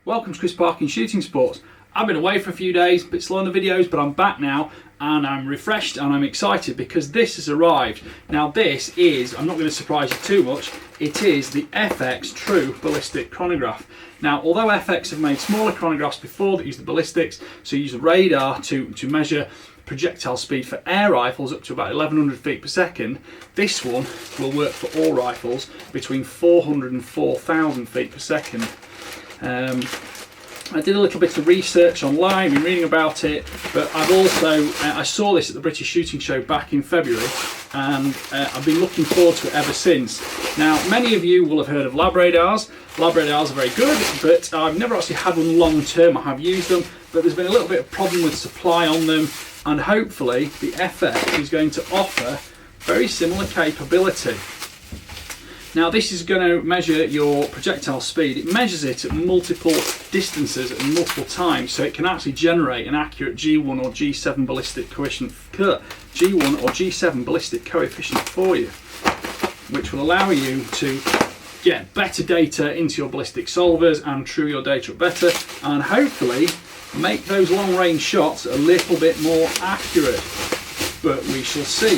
Welcome to Chris Parkin Shooting Sports. I've been away for a few days, a bit slow on the videos, but I'm back now and I'm refreshed and I'm excited because this has arrived. Now this is, I'm not going to surprise you too much, it is the FX True Ballistic Chronograph. Now although FX have made smaller chronographs before that use the ballistics, so you use a radar to measure projectile speed for air rifles up to about 1100 feet per second, this one will work for all rifles between 400 and 4000 feet per second. I did a little bit of research online, been reading about it, but I've also, I saw this at the British Shooting Show back in February, and I've been looking forward to it ever since. Now, many of you will have heard of lab radars. Lab radars are very good, but I've never actually had one long term. I have used them, but there's been a little bit of problem with supply on them, and hopefully the FX is going to offer very similar capability. Now this is going to measure your projectile speed. It measures it at multiple distances at multiple times, so it can actually generate an accurate G1 or G7 ballistic coefficient for you, which will allow you to get better data into your ballistic solvers and true your data up better, and hopefully make those long range shots a little bit more accurate. But we shall see.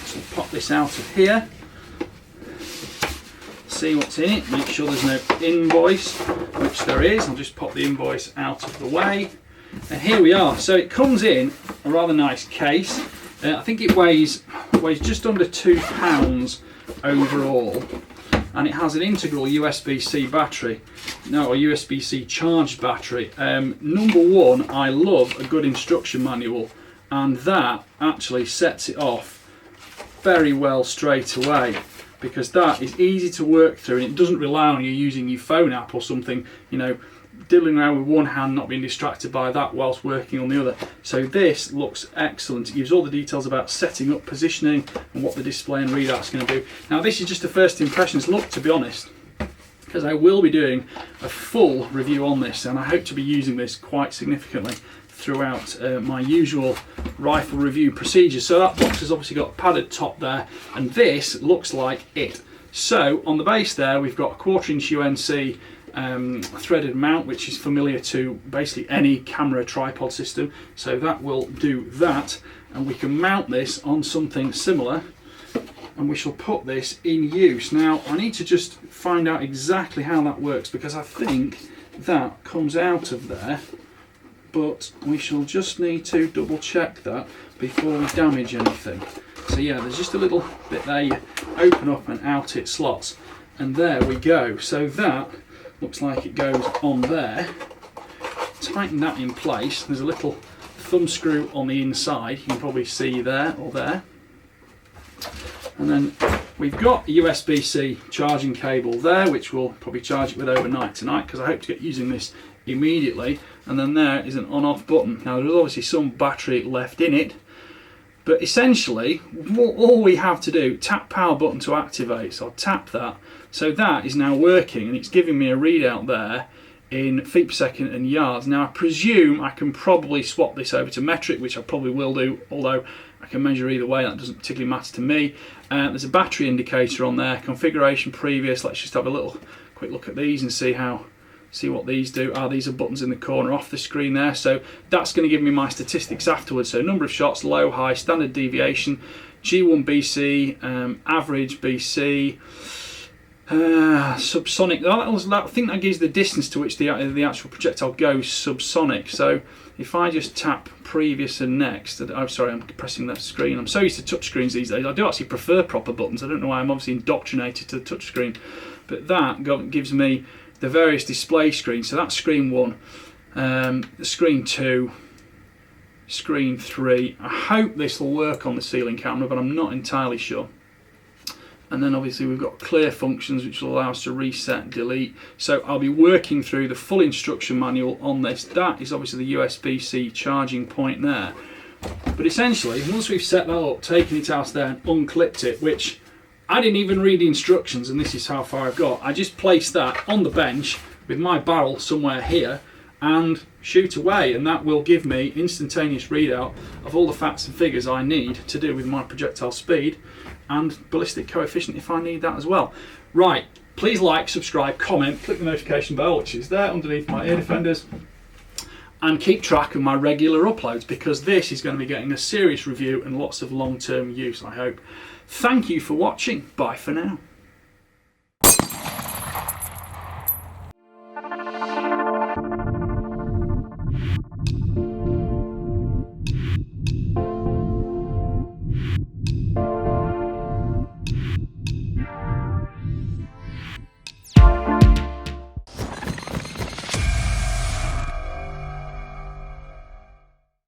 So pop this out of here. See what's in it, make sure there's no invoice, which there is. I'll just pop the invoice out of the way. And here we are. So it comes in a rather nice case. I think it weighs just under 2 pounds overall, and it has an integral USB-C battery, no, a USB-C charged battery. Number one, I love a good instruction manual, and that actually sets it off very well straight away, because that is easy to work through and it doesn't rely on you using your phone app or something, you know, diddling around with one hand, not being distracted by that whilst working on the other. So this looks excellent. It gives all the details about setting up, positioning, and what the display and readout's going to do. Now this is just a first impressions look, to be honest, because I will be doing a full review on this, and I hope to be using this quite significantly throughout my usual rifle review procedure. So that box has obviously got a padded top there, and this looks like it. So on the base there we've got a 1/4" UNC threaded mount, which is familiar to basically any camera tripod system, so that will do that, and we can mount this on something similar and we shall put this in use. Now I need to just find out exactly how that works, because I think that comes out of there, but we shall just need to double check that before we damage anything. So yeah, there's just a little bit there, you open up and out it slots, and there we go. So that looks like it goes on there. Tighten that in place. There's a little thumb screw on the inside, you can probably see there or there, and then we've got a USB-C charging cable there, which we'll probably charge it with overnight tonight, because I hope to get using this immediately. And then there is an on-off button. Now there's obviously some battery left in it, but essentially all we have to do, tap power button to activate. So I'll tap that. So that is now working, and it's giving me a readout there in feet per second and yards. Now I presume I can probably swap this over to metric, which I probably will do, although I can measure either way, that doesn't particularly matter to me. There's a battery indicator on there, configuration previous. Let's just have a little quick look at these and see what these do. These are buttons in the corner off the screen there, so that's going to give me my statistics afterwards. So number of shots, low, high, standard deviation, G1 BC, average BC, subsonic. I think that gives the distance to which the actual projectile goes subsonic. So if I just tap previous and next, I'm sorry, I'm pressing that screen. I'm so used to touch screens these days. I do actually prefer proper buttons. I don't know why, I'm obviously indoctrinated to the touch screen, but that gives me the various display screens. So that's screen 1, screen 2, screen 3. I hope this will work on the ceiling camera, but I'm not entirely sure. And then obviously we've got clear functions, which will allow us to reset, delete. So I'll be working through the full instruction manual on this. That is obviously the USB-C charging point there. But essentially, once we've set that up, taken it out there and unclipped it, which I didn't even read the instructions, and this is how far I've got. I just placed that on the bench with my barrel somewhere here, and shoot away, and that will give me instantaneous readout of all the facts and figures I need to do with my projectile speed and ballistic coefficient if I need that as well. Right, please like, subscribe, comment, click the notification bell which is there underneath my ear defenders, and keep track of my regular uploads, because this is going to be getting a serious review and lots of long-term use, I hope. Thank you for watching. Bye for now.